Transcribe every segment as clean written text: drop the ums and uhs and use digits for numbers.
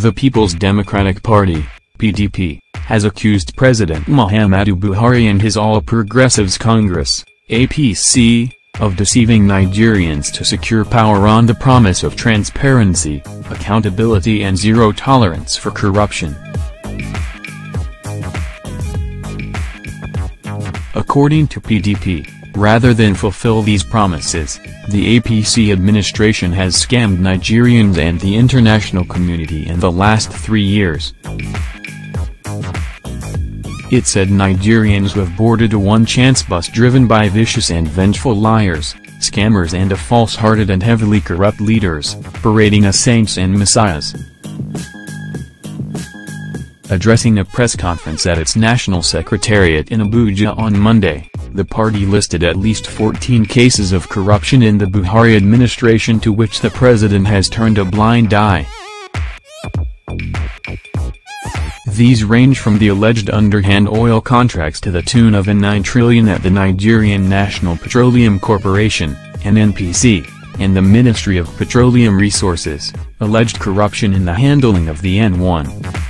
The People's Democratic Party, PDP, has accused President Muhammadu Buhari and his All Progressives Congress, APC, of deceiving Nigerians to secure power on the promise of transparency, accountability and zero tolerance for corruption. According to PDP, rather than fulfill these promises, the APC administration has scammed Nigerians and the international community in the last 3 years. It said Nigerians have boarded a one-chance bus driven by vicious and vengeful liars, scammers and false-hearted and heavily corrupt leaders, parading as saints and messiahs. Addressing a press conference at its national secretariat in Abuja on Monday, the party listed at least 14 cases of corruption in the Buhari administration to which the president has turned a blind eye. These range from the alleged underhand oil contracts to the tune of $9 trillion at the Nigerian National Petroleum Corporation, NNPC, and the Ministry of Petroleum Resources, alleged corruption in the handling of the N1.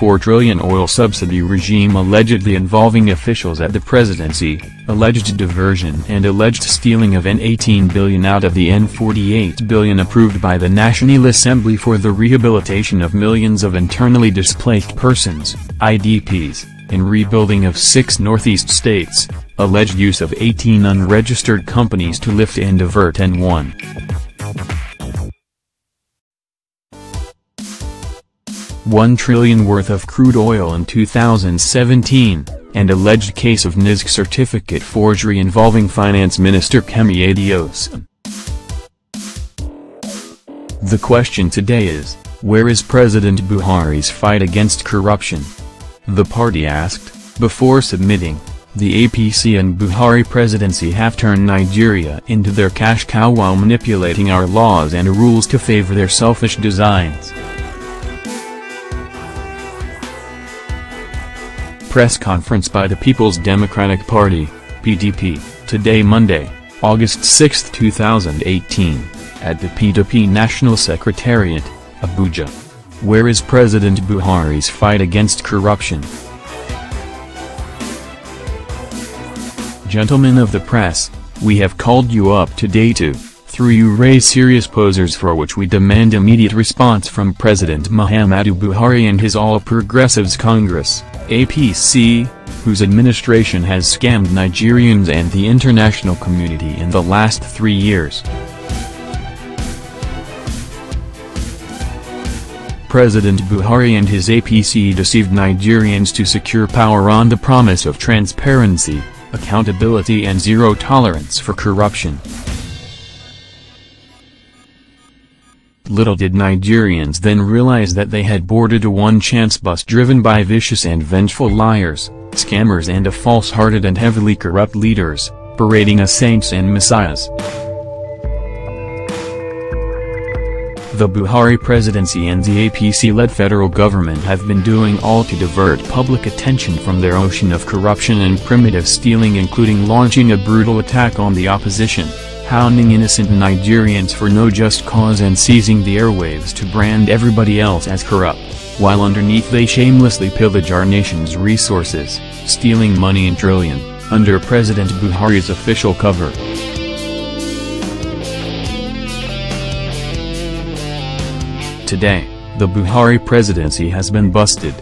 $4 trillion oil subsidy regime allegedly involving officials at the presidency, alleged diversion and alleged stealing of N18 billion out of the N48 billion approved by the National Assembly for the rehabilitation of millions of internally displaced persons, IDPs, and rebuilding of 6 northeast states, alleged use of 18 unregistered companies to lift and divert N1. $1 trillion worth of crude oil in 2017, and alleged case of NISC certificate forgery involving Finance Minister Kemi Adeosun. The question today is, where is President Buhari's fight against corruption? The party asked, before submitting. The APC and Buhari Presidency have turned Nigeria into their cash cow while manipulating our laws and rules to favor their selfish designs. Press conference by the People's Democratic Party, PDP, today Monday, August 6, 2018, at the PDP National Secretariat, Abuja. Where is President Buhari's fight against corruption? Gentlemen of the press, we have called you up today to, through you, raise serious posers for which we demand immediate response from President Muhammadu Buhari and his All Progressives Congress, APC, whose administration has scammed Nigerians and the international community in the last 3 years. President Buhari and his APC deceived Nigerians to secure power on the promise of transparency, accountability and zero tolerance for corruption. Little did Nigerians then realize that they had boarded a one-chance bus driven by vicious and vengeful liars, scammers and false-hearted and heavily corrupt leaders, parading as saints and messiahs. The Buhari presidency and the APC-led federal government have been doing all to divert public attention from their ocean of corruption and primitive stealing, including launching a brutal attack on the opposition, hounding innocent Nigerians for no just cause and seizing the airwaves to brand everybody else as corrupt, while underneath they shamelessly pillage our nation's resources, stealing money in trillion, under President Buhari's official cover. Today, the Buhari presidency has been busted.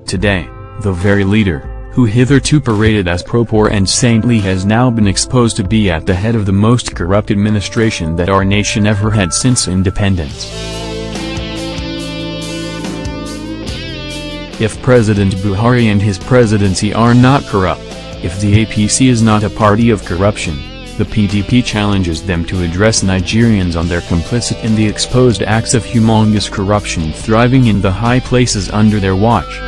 Today, the very leader, who hitherto paraded as pro-poor and saintly, has now been exposed to be at the head of the most corrupt administration that our nation ever had since independence. If President Buhari and his presidency are not corrupt, if the APC is not a party of corruption, the PDP challenges them to address Nigerians on their complicit in the exposed acts of humongous corruption thriving in the high places under their watch.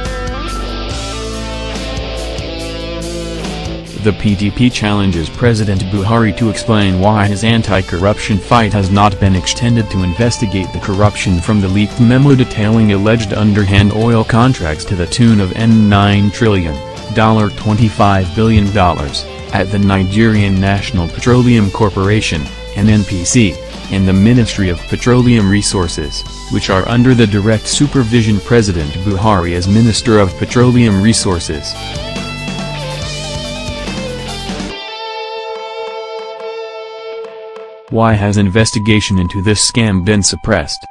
The PDP challenges President Buhari to explain why his anti-corruption fight has not been extended to investigate the corruption from the leaked memo detailing alleged underhand oil contracts to the tune of $9 trillion, $25 billion, at the Nigerian National Petroleum Corporation, NNPC. and the Ministry of Petroleum Resources, which are under the direct supervision President Buhari as Minister of Petroleum Resources. Why has investigation into this scam been suppressed?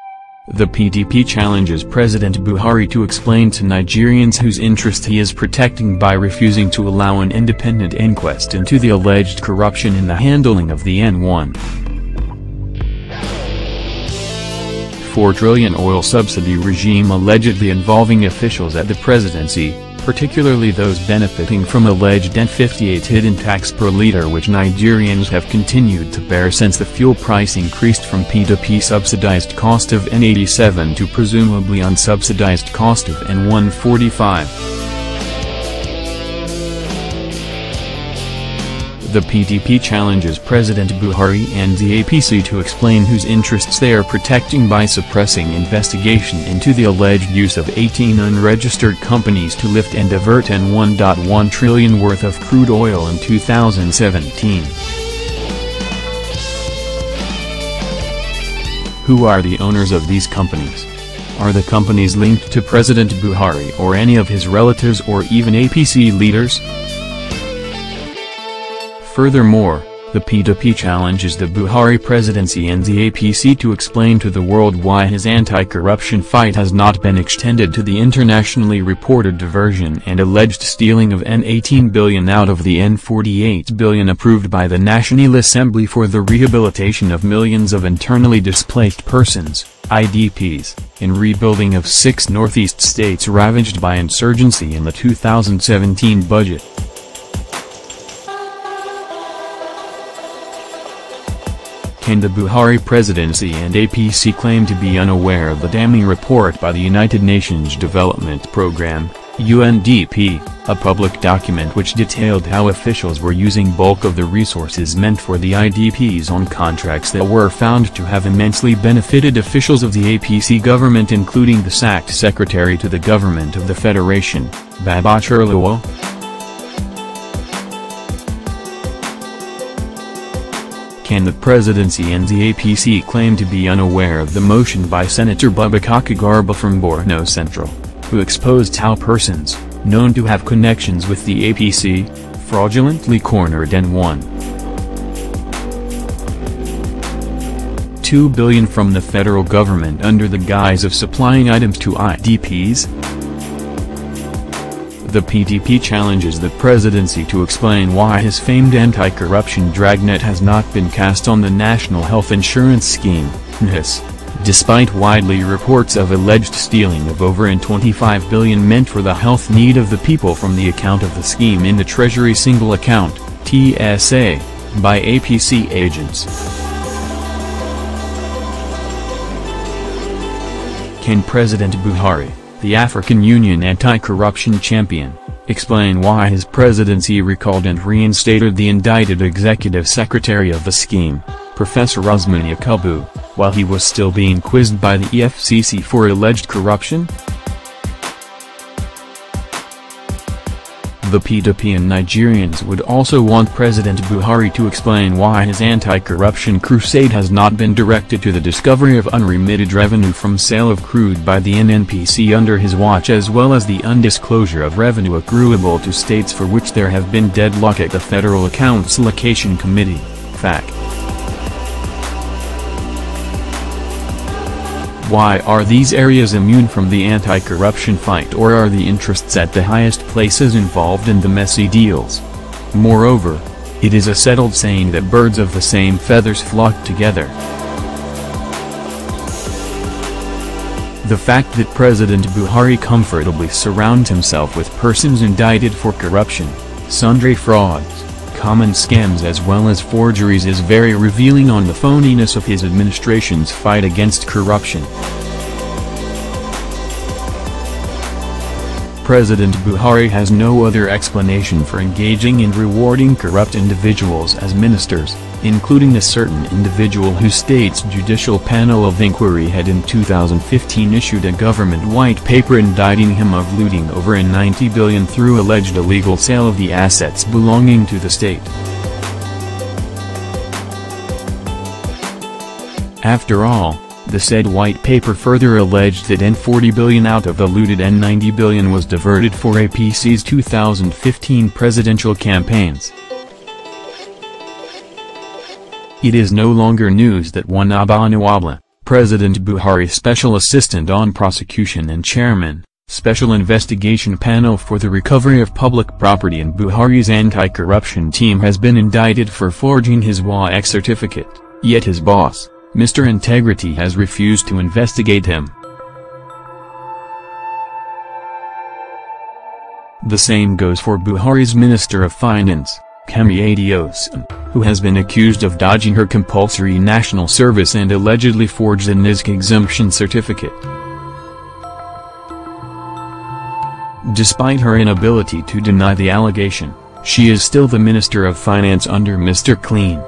The PDP challenges President Buhari to explain to Nigerians whose interest he is protecting by refusing to allow an independent inquest into the alleged corruption in the handling of the N1.4 trillion oil subsidy regime allegedly involving officials at the presidency, particularly those benefiting from alleged N58 hidden tax per liter which Nigerians have continued to bear since the fuel price increased from PDP subsidized cost of N87 to presumably unsubsidized cost of N145. The PDP challenges President Buhari and the APC to explain whose interests they are protecting by suppressing investigation into the alleged use of 18 unregistered companies to lift and divert N1.1 trillion worth of crude oil in 2017. Who are the owners of these companies? Are the companies linked to President Buhari or any of his relatives or even APC leaders? Furthermore, the PDP challenges the Buhari presidency and the APC to explain to the world why his anti-corruption fight has not been extended to the internationally reported diversion and alleged stealing of N18 billion out of the N48 billion approved by the National Assembly for the rehabilitation of millions of internally displaced persons, IDPs, in rebuilding of 6 northeast states ravaged by insurgency in the 2017 budget. Can the Buhari presidency and APC claim to be unaware of the damning report by the United Nations Development Programme, UNDP, a public document which detailed how officials were using bulk of the resources meant for the IDPs on contracts that were found to have immensely benefited officials of the APC government, including the sacked secretary to the government of the Federation, Babachir Lawal? Can the presidency and the APC claim to be unaware of the motion by Senator Bubakar Garba from Borno Central, who exposed how persons, known to have connections with the APC, fraudulently cornered N1.2 billion from the federal government under the guise of supplying items to IDPs? The PDP challenges the presidency to explain why his famed anti-corruption dragnet has not been cast on the National Health Insurance Scheme, NHIS, despite widely reports of alleged stealing of over N25 billion meant for the health need of the people from the account of the scheme in the Treasury Single Account, TSA, by APC agents. Can President Buhari, the African Union anti-corruption champion, explain why his presidency recalled and reinstated the indicted executive secretary of the scheme, Professor Usman Yakubu, while he was still being quizzed by the EFCC for alleged corruption? The PDP and Nigerians would also want President Buhari to explain why his anti-corruption crusade has not been directed to the discovery of unremitted revenue from sale of crude by the NNPC under his watch, as well as the undisclosure of revenue accruable to states for which there have been deadlock at the Federal Accounts Allocation Committee, FAC. Why are these areas immune from the anti-corruption fight, or are the interests at the highest places involved in the messy deals? Moreover, it is a settled saying that birds of the same feathers flock together. The fact that President Buhari comfortably surrounds himself with persons indicted for corruption, sundry frauds, common scams as well as forgeries is very revealing on the phoniness of his administration's fight against corruption. President Buhari has no other explanation for engaging in rewarding corrupt individuals as ministers, including a certain individual whose state's Judicial Panel of Inquiry had in 2015 issued a government white paper indicting him of looting over N90 billion through alleged illegal sale of the assets belonging to the state. After all, the said white paper further alleged that N40 billion out of the looted N90 billion was diverted for APC's 2015 presidential campaigns. It is no longer news that one Abba, President Buhari's special assistant on prosecution and chairman, Special Investigation Panel for the Recovery of Public Property and Buhari's anti-corruption team has been indicted for forging his WAEC certificate, yet his boss, Mr. Integrity, has refused to investigate him. The same goes for Buhari's Minister of Finance, Kemi Adeosun, who has been accused of dodging her compulsory national service and allegedly forged a NISC exemption certificate. Despite her inability to deny the allegation, she is still the Minister of Finance under Mr. Clean.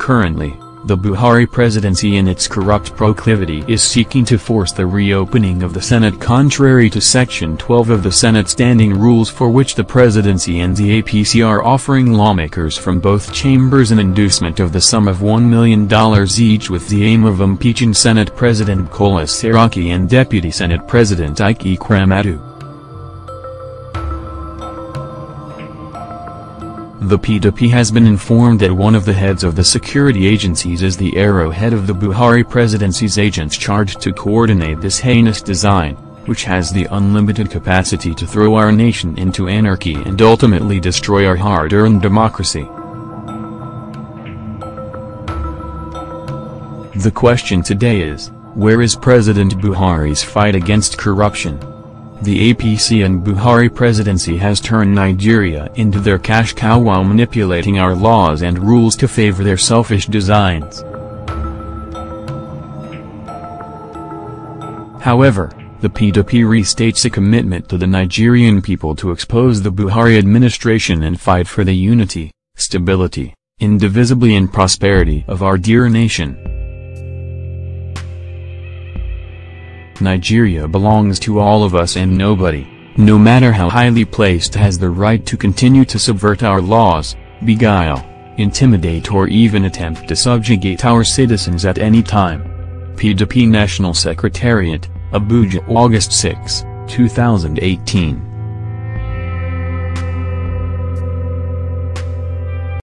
Currently, the Buhari presidency in its corrupt proclivity is seeking to force the reopening of the Senate contrary to Section 12 of the Senate Standing Rules, for which the presidency and the APC are offering lawmakers from both chambers an inducement of the sum of $1 million each with the aim of impeaching Senate President Bukola Saraki and Deputy Senate President Ike Ekwuramadu. The PDP has been informed that one of the heads of the security agencies is the arrowhead of the Buhari presidency's agents charged to coordinate this heinous design, which has the unlimited capacity to throw our nation into anarchy and ultimately destroy our hard-earned democracy. The question today is, where is President Buhari's fight against corruption? The APC and Buhari presidency has turned Nigeria into their cash cow while manipulating our laws and rules to favor their selfish designs. However, the PDP restates a commitment to the Nigerian people to expose the Buhari administration and fight for the unity, stability, indivisibility and prosperity of our dear nation. Nigeria belongs to all of us, and nobody, no matter how highly placed, has the right to continue to subvert our laws, beguile, intimidate or even attempt to subjugate our citizens at any time. PDP National Secretariat, Abuja, August 6, 2018.